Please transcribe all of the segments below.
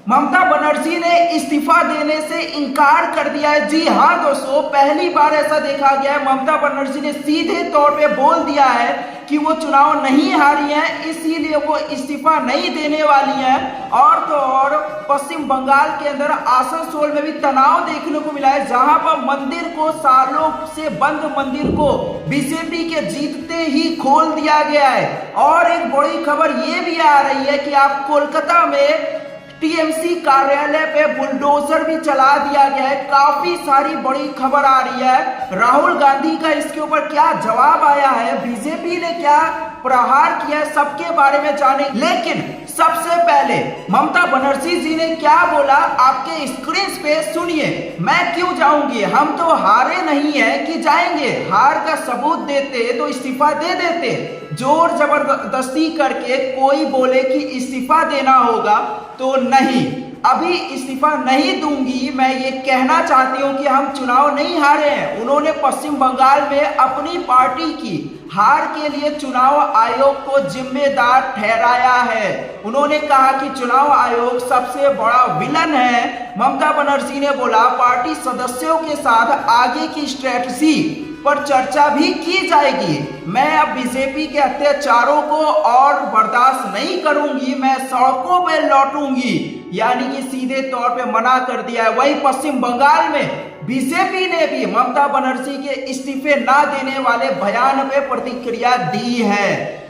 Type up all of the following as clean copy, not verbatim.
ममता बनर्जी ने इस्तीफा देने से इनकार कर दिया है। जी हाँ दोस्तों, पहली बार ऐसा देखा गया है। ममता बनर्जी ने सीधे तौर पे बोल दिया है कि वो चुनाव नहीं हारी हैं, इसीलिए वो इस्तीफा नहीं देने वाली हैं। और तो और पश्चिम बंगाल के अंदर आसनसोल में भी तनाव देखने को मिला है, जहां पर मंदिर को, सालों से बंद मंदिर को बीजेपी के जीतते ही खोल दिया गया है। और एक बड़ी खबर ये भी आ रही है कि आप कोलकाता में टीएमसी कार्यालय पे बुलडोजर भी चला दिया गया है। काफी सारी बड़ी खबर आ रही है। राहुल गांधी का इसके ऊपर क्या जवाब आया है, बीजेपी ने क्या प्रहार किया है, सबके बारे में जाने। लेकिन सबसे पहले ममता बनर्जी जी ने क्या बोला आपके स्क्रीन पे सुनिए। मैं क्यों जाऊंगी, हम तो हारे नहीं है कि जाएंगे, हार का सबूत देते तो इस्तीफा दे देते। जोर जबरदस्ती करके कोई बोले कि इस्तीफा देना होगा तो नहीं, अभी इस्तीफा नहीं दूंगी। मैं ये कहना चाहती हूं कि हम चुनाव नहीं हारे हैं। उन्होंने पश्चिम बंगाल में अपनी पार्टी की हार के लिए चुनाव आयोग को जिम्मेदार ठहराया है। उन्होंने कहा कि चुनाव आयोग सबसे बड़ा विलन है। ममता बनर्जी ने बोला पार्टी सदस्यों के साथ आगे की स्ट्रेटजी पर चर्चा भी की जाएगी। मैं अब बीजेपी के अत्याचारों को और बर्दाश्त नहीं करूंगी, मैं सड़कों पे लौटूंगी, यानी कि सीधे तौर पे मना कर दिया है। वहीं पश्चिम बंगाल में बीजेपी ने भी ममता बनर्जी के इस्तीफे ना देने वाले बयान पे प्रतिक्रिया दी है।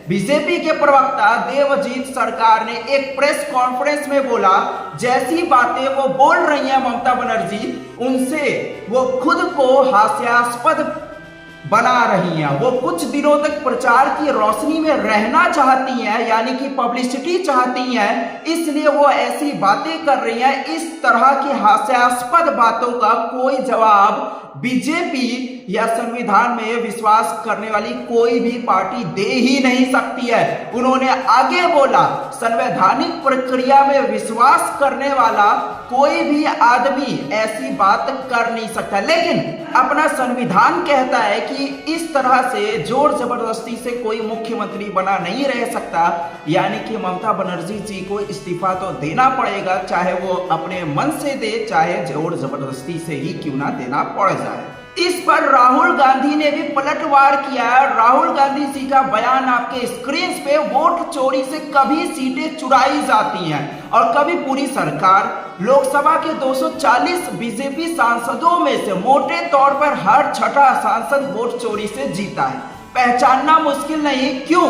बीजेपी के प्रवक्ता देवजीत सरकार ने एक प्रेस कॉन्फ्रेंस में बोला जैसी बातें वो बोल रही हैं ममता बनर्जी, उनसे वो खुद को हास्यास्पद बना रही हैं। वो कुछ दिनों तक प्रचार की रोशनी में रहना चाहती हैं, यानी कि पब्लिसिटी चाहती हैं, इसलिए वो ऐसी बातें कर रही हैं। इस तरह की हास्यास्पद बातों का कोई जवाब बीजेपी या संविधान में विश्वास करने वाली कोई भी पार्टी दे ही नहीं सकती है। उन्होंने आगे बोला संवैधानिक प्रक्रिया में विश्वास करने वाला कोई भी आदमी ऐसी बात कर नहीं सकता, लेकिन अपना संविधान कहता है कि इस तरह से जोर जबरदस्ती से कोई मुख्यमंत्री बना नहीं रह सकता, यानी कि ममता बनर्जी जी को इस्तीफा तो देना पड़ेगा, चाहे वो अपने मन से दे, चाहे जोर जबरदस्ती से ही क्यों ना देना पड़ जाए। इस पर राहुल गांधी ने भी पलटवार किया है। राहुल गांधी जी का बयान आपके स्क्रीन पे, वोट चोरी से कभी सीटें चुराई जाती हैं और कभी पूरी सरकार। लोकसभा के 240 बीजेपी सांसदों में से मोटे तौर पर हर छठा सांसद वोट चोरी से जीता है। पहचानना मुश्किल नहीं, क्यों?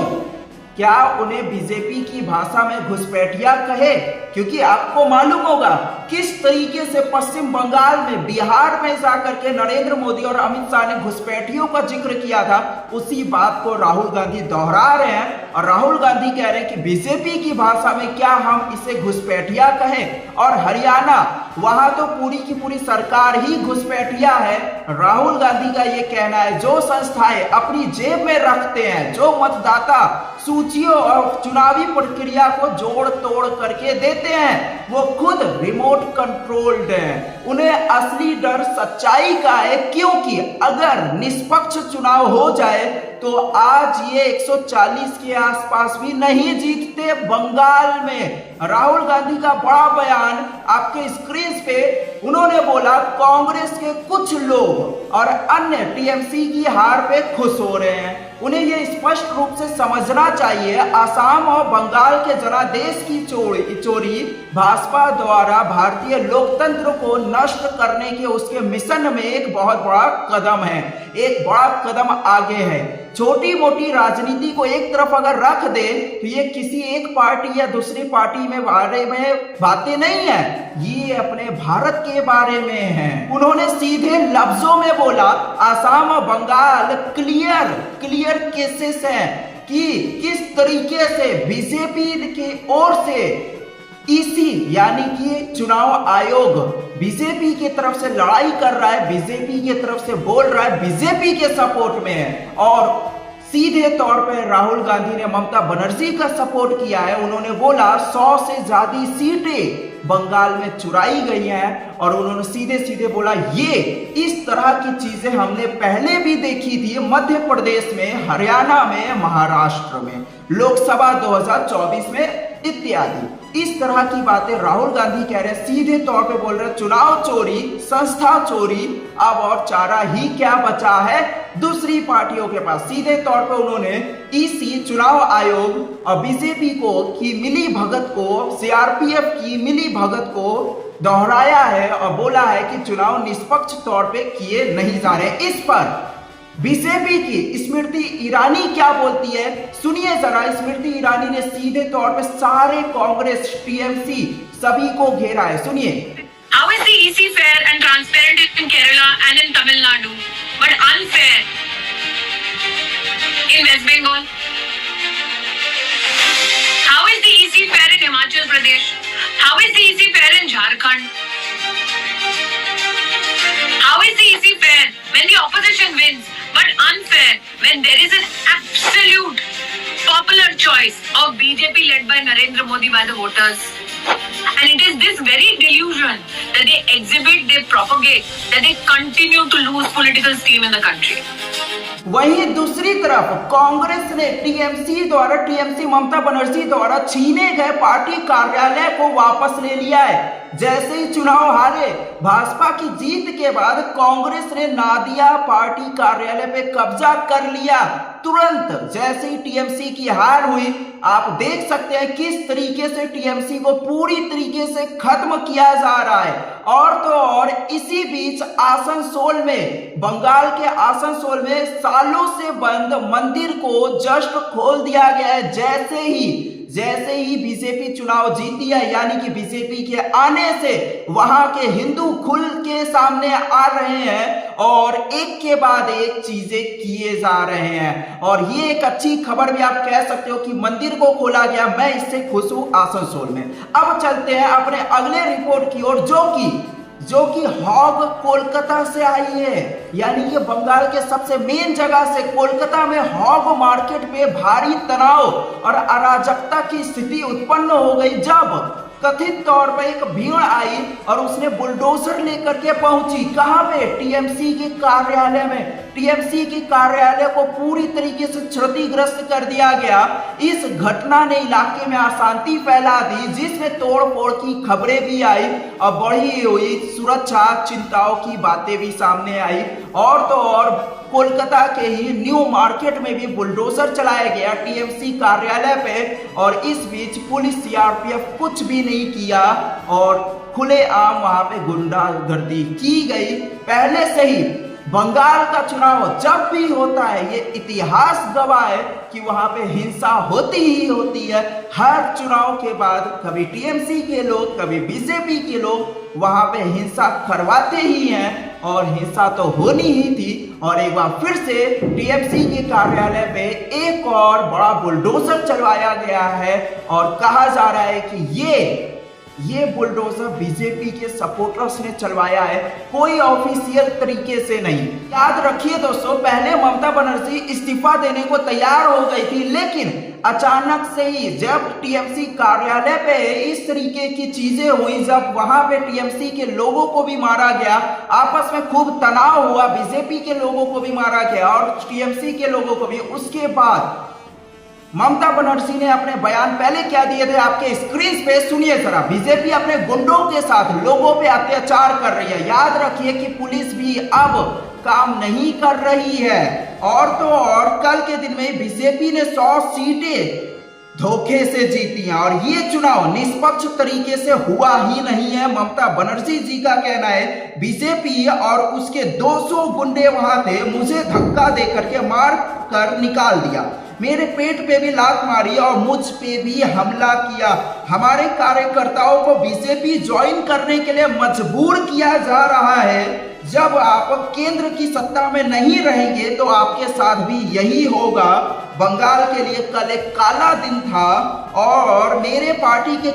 क्या उन्हें बीजेपी की भाषा में घुसपैठिया कहे? क्योंकि आपको मालूम होगा किस तरीके से पश्चिम बंगाल में, बिहार में जाकर के नरेंद्र मोदी और अमित शाह ने घुसपैठियों का जिक्र किया था। उसी बात को राहुल गांधी दोहरा रहे हैं और राहुल गांधी कह रहे हैं कि बीजेपी की भाषा में क्या हम इसे घुसपैठिया कहें? और हरियाणा, वहां तो पूरी की पूरी सरकार ही घुसपैठिया है। राहुल गांधी का यह कहना है जो संस्थाएं अपनी जेब में रखते हैं, जो मतदाता सूचियों और चुनावी प्रक्रिया को जोड़ तोड़ करके देते हैं, वो खुद रिमोट कंट्रोल्ड हैं। उन्हें असली डर सच्चाई का है, क्योंकि अगर निष्पक्ष चुनाव हो जाए तो आज ये 140 के आसपास भी नहीं जीतते बंगाल में। राहुल गांधी का बड़ा बयान आपके स्क्रीन पे, उन्होंने बोला कांग्रेस के कुछ लोग और अन्य टीएमसी की हार पे खुश हो रहे हैं। उन्हें यह स्पष्ट रूप से समझना चाहिए असम और बंगाल के जनादेश की चोरी भाजपा द्वारा भारतीय लोकतंत्र को नष्ट करने के उसके मिशन में एक बहुत बड़ा कदम है, एक बड़ा कदम आगे है। छोटी मोटी राजनीति को एक तरफ अगर रख दे तो ये किसी एक पार्टी या दूसरी पार्टी में बारे में बातें नहीं है, ये अपने भारत के बारे में है। उन्होंने सीधे लफ्जों में बोला असम और बंगाल क्लियर केसेस हैं कि किस तरीके से बीजेपी की ओर से ईसी यानी कि चुनाव आयोग बीजेपी की तरफ से लड़ाई कर रहा है, बीजेपी की तरफ से बोल रहा है, बीजेपी के सपोर्ट में है। और सीधे तौर पर राहुल गांधी ने ममता बनर्जी का सपोर्ट किया है। उन्होंने बोला 100 से ज्यादा सीटें बंगाल में चुराई गई हैं और उन्होंने सीधे सीधे बोला ये इस तरह की चीजें हमने पहले भी देखी थी मध्य प्रदेश में, हरियाणा में, महाराष्ट्र में, लोकसभा 2024 में इत्यादि। इस तरह की बातें राहुल गांधी कह रहे हैं, सीधे तौर पे बोल रहे हैं चुनाव चोरी, संस्था चोरी, अब और चारा ही क्या बचा है दूसरी पार्टियों के पास। सीधे तौर पे उन्होंने ईसी, चुनाव आयोग और बीजेपी को की मिली भगत को, सीआरपीएफ की मिली भगत को दोहराया है और बोला है कि चुनाव निष्पक्ष तौर पे किए नहीं जा रहे। इस पर बीजेपी की स्मृति ईरानी क्या बोलती है, सुनिए जरा। स्मृति ईरानी ने सीधे तौर पे सारे कांग्रेस, टीएमसी सभी को घेरा है, सुनिए। How is the EC fair and transparent in Kerala and in Tamil Nadu, but unfair in West Bengal? How is the EC fair in Himachal Pradesh? How is the EC fair in Jharkhand? How is the EC fair when the opposition wins, but unfair when there is an absolute popular choice of BJP led by Narendra Modi by the voters? And it is this very delusion that they exhibit, they propagate, that they continue to lose political steam in the country. वहीं दूसरी तरफ कांग्रेस ने TMC Mamata Banerjee द्वारा छीने गए party कार्यालय को वापस ले लिया है। जैसे ही चुनाव हारे, भाजपा की जीत के बाद कांग्रेस ने नादिया पार्टी कार्यालय पे कब्जा कर लिया। तुरंत जैसे ही टीएमसी की हार हुई, आप देख सकते हैं किस तरीके से टीएमसी को पूरी तरीके से खत्म किया जा रहा है। और तो और इसी बीच आसनसोल में, बंगाल के आसनसोल में सालों से बंद मंदिर को जस्ट खोल दिया गया है। जैसे ही बीजेपी चुनाव जीती है, यानी कि बीजेपी के आने से वहां के हिंदू खुल के सामने आ रहे हैं और एक के बाद एक चीजें किए जा रहे हैं। और ये एक अच्छी खबर भी आप कह सकते हो कि मंदिर को खोला गया, मैं इससे खुश हूं आसनसोल में। अब चलते हैं अपने अगले रिपोर्ट की ओर, जो कि हॉग कोलकाता से आई है, यानी ये बंगाल के सबसे मेन जगह से कोलकाता में हॉग मार्केट पे भारी तनाव और अराजकता की स्थिति उत्पन्न हो गई जब कथित तौर पर एक भीड़ आई और उसने बुलडोजर लेकर के पहुंची कहां पे, टीएमसी के कार्यालय में। टीएमसी के कार्यालय को पूरी तरीके से क्षतिग्रस्त कर दिया गया। इस घटना ने इलाके में अशांति फैला दी, जिसमें तोड़फोड़ की खबरें भी आई और बढ़ी हुई सुरक्षा चिंताओं की बातें भी सामने आई। और तो और कोलकाता के ही न्यू मार्केट में भी बुलडोजर चलाया गया टीएमसी कार्यालय पे, और इस बीच पुलिस, सीआरपीएफ कुछ भी नहीं किया और खुलेआम वहां पे गुंडागर्दी की गई। पहले से ही बंगाल का चुनाव जब भी होता है, ये इतिहास गवाह है कि वहां पे हिंसा होती ही होती है। हर चुनाव के बाद कभी टीएमसी के लोग, कभी बीजेपी के लोग वहां पे हिंसा करवाते ही हैं और हिंसा तो होनी ही थी। और एक बार फिर से टीएमसी के कार्यालय पे एक और बड़ा बुलडोजर चलवाया गया है और कहा जा रहा है कि ये बुलडोजर बीजेपी के सपोर्टर्स ने चलवाया है, कोई ऑफिशियल तरीके से नहीं। याद रखिए दोस्तों, पहले ममता बनर्जी इस्तीफा देने को तैयार हो गई थी, लेकिन अचानक से ही जब टीएमसी कार्यालय पे इस तरीके की चीजें हुई, जब वहां पे टीएमसी के लोगों को भी मारा गया, आपस में खूब तनाव हुआ, बीजेपी के लोगों को भी मारा गया और टीएमसी के लोगों को भी, उसके बाद ममता बनर्जी ने अपने बयान पहले क्या दिए थे आपके स्क्रीन पे सुनिए जरा। बीजेपी अपने गुंडों के साथ लोगों पे अत्याचार कर रही है। याद रखिए कि पुलिस भी अब काम नहीं कर रही है। और तो और कल के दिन में बीजेपी ने 100 सीटें धोखे से जीती हैं और ये चुनाव निष्पक्ष तरीके से हुआ ही नहीं है। ममता बनर्जी जी का कहना है बीजेपी और उसके 200 गुंडे वहां थे, मुझे धक्का दे करके मार कर निकाल दिया, मेरे पेट पे भी लात मारी और मुझ पे भी हमला किया। हमारे कार्यकर्ताओं को बीजेपी ज्वाइन करने के लिए मजबूर किया जा रहा है। जब आप केंद्र की सत्ता में नहीं रहेंगे तो आपके साथ भी यही होगा। बंगाल के लिए कल एक काला दिन था और मेरे पार्टी के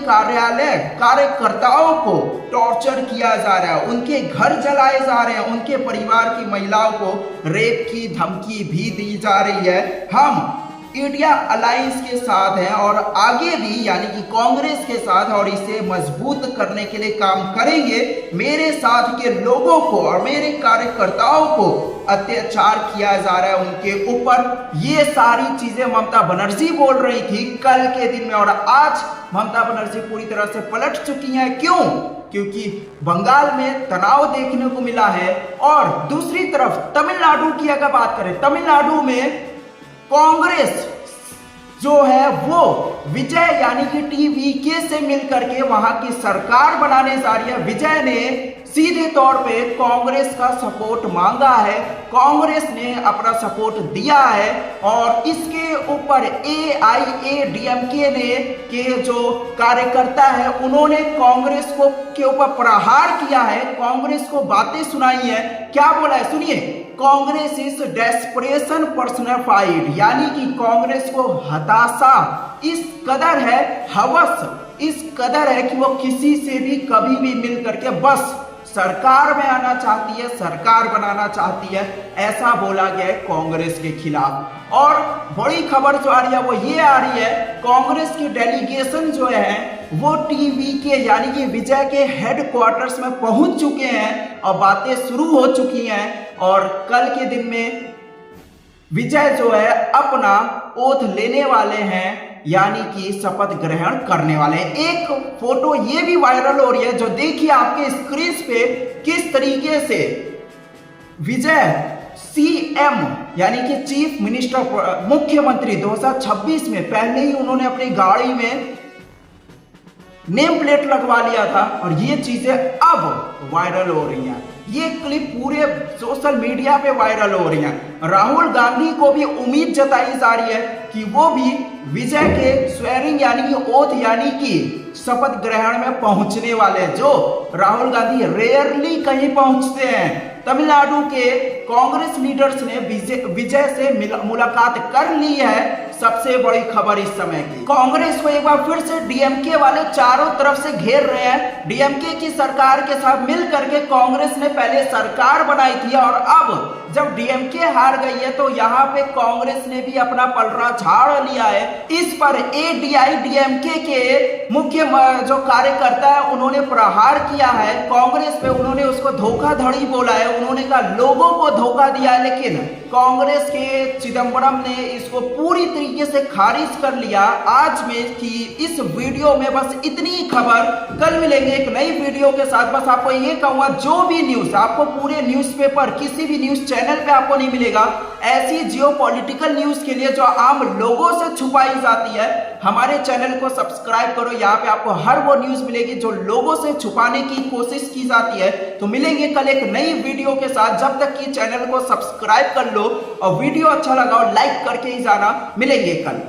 कार्यकर्ताओं को टॉर्चर किया जा रहा है, उनके घर जलाए जा रहे हैं, उनके परिवार की महिलाओं को रेप की धमकी भी दी जा रही है। हम इंडिया अलायंस के साथ हैं और आगे भी यानी कि कांग्रेस के साथ और इसे मजबूत करने के लिए काम करेंगे। मेरे साथ के लोगों को और मेरे कार्यकर्ताओं को अत्याचार किया जा रहा है उनके ऊपर, ये सारी चीजें ममता बनर्जी बोल रही थी कल के दिन में। और आज ममता बनर्जी पूरी तरह से पलट चुकी हैं। क्यों? क्योंकि बंगाल में तनाव देखने को मिला है। और दूसरी तरफ तमिलनाडु की अगर बात करें, तमिलनाडु में कांग्रेस जो है वो विजय यानी कि टीवीके से मिलकर के वहां की सरकार बनाने जा रही है। विजय ने सीधे तौर पे कांग्रेस का सपोर्ट मांगा है, कांग्रेस ने अपना सपोर्ट दिया है और इसके ऊपर AIADMK ने के जो कार्यकर्ता है उन्होंने कांग्रेस को के ऊपर प्रहार किया है, कांग्रेस को बातें सुनाई है। क्या बोला है सुनिए, कांग्रेस इज डेस्परेशन पर्सनिफाइड, यानी कि कांग्रेस को हताशा इस कदर है, हवस इस कदर है कि वो किसी से भी कभी भी मिल करके बस सरकार में आना चाहती है, सरकार बनाना चाहती है, ऐसा बोला गया है कांग्रेस के खिलाफ। और बड़ी खबर जो आ रही है वो ये आ रही है, कांग्रेस की डेलीगेशन जो है वो टीवीके यानी कि विजय के हेडक्वार्टर्स में पहुंच चुके हैं और बातें शुरू हो चुकी हैं। और कल के दिन में विजय जो है अपना ओथ लेने वाले हैं, यानी कि शपथ ग्रहण करने वाले हैं। एक फोटो ये भी वायरल हो रही है जो देखिए आपके स्क्रीन पे, किस तरीके से विजय CM यानी कि चीफ मिनिस्टर मुख्यमंत्री 2026 में पहले ही उन्होंने अपनी गाड़ी में नेम प्लेट लगवा लिया था और ये चीजें अब वायरल हो रही हैं। ये क्लिप पूरे सोशल मीडिया पे वायरल हो रही हैं। राहुल गांधी को भी उम्मीद जताई जा रही है कि वो भी विजय के स्वेरिंग यानी कि ओथ यानी कि शपथ ग्रहण में पहुंचने वाले हैं, जो राहुल गांधी रेयरली कहीं पहुंचते हैं। तमिलनाडु के कांग्रेस लीडर्स ने विजय से मुलाकात कर ली है। सबसे बड़ी खबर इस समय की, कांग्रेस को एक बार फिर से DMK वाले चारों तरफ से घेर रहे हैं। DMK की सरकार के साथ मिल करके कांग्रेस ने पहले सरकार बनाई थी और अब जब DMK हार गई है तो यहाँ पे कांग्रेस ने भी अपना पलड़ा झाड़ लिया है। इस पर AIADMK के मुख्य जो कार्यकर्ता है उन्होंने प्रहार किया है कांग्रेस पे, उन्होंने उसको धोखाधड़ी बोला है, उन्होंने कहा लोगों को धोखा दिया है। लेकिन कांग्रेस के चिदम्बरम ने इसको पूरी तरीके से खारिज कर लिया। आज में कि इस वीडियो में बस इतनी ही खबर, कल मिलेंगे एक नई वीडियो के साथ। बस आपको ये कहूंगा जो भी न्यूज आपको पूरे न्यूज़पेपर किसी भी न्यूज चैनल पे आपको नहीं मिलेगा, ऐसी जियोपॉलिटिकल न्यूज के लिए जो आम लोगों से छुपाई जाती है, हमारे चैनल को सब्सक्राइब करो। यहाँ पे आपको हर वो न्यूज मिलेगी जो लोगों से छुपाने की कोशिश की जाती है। तो मिलेंगे कल एक नई वीडियो के साथ, जब तक कि चैनल को सब्सक्राइब कर लो और वीडियो अच्छा लगा और लाइक करके ही जाना। मिलेंगे कल।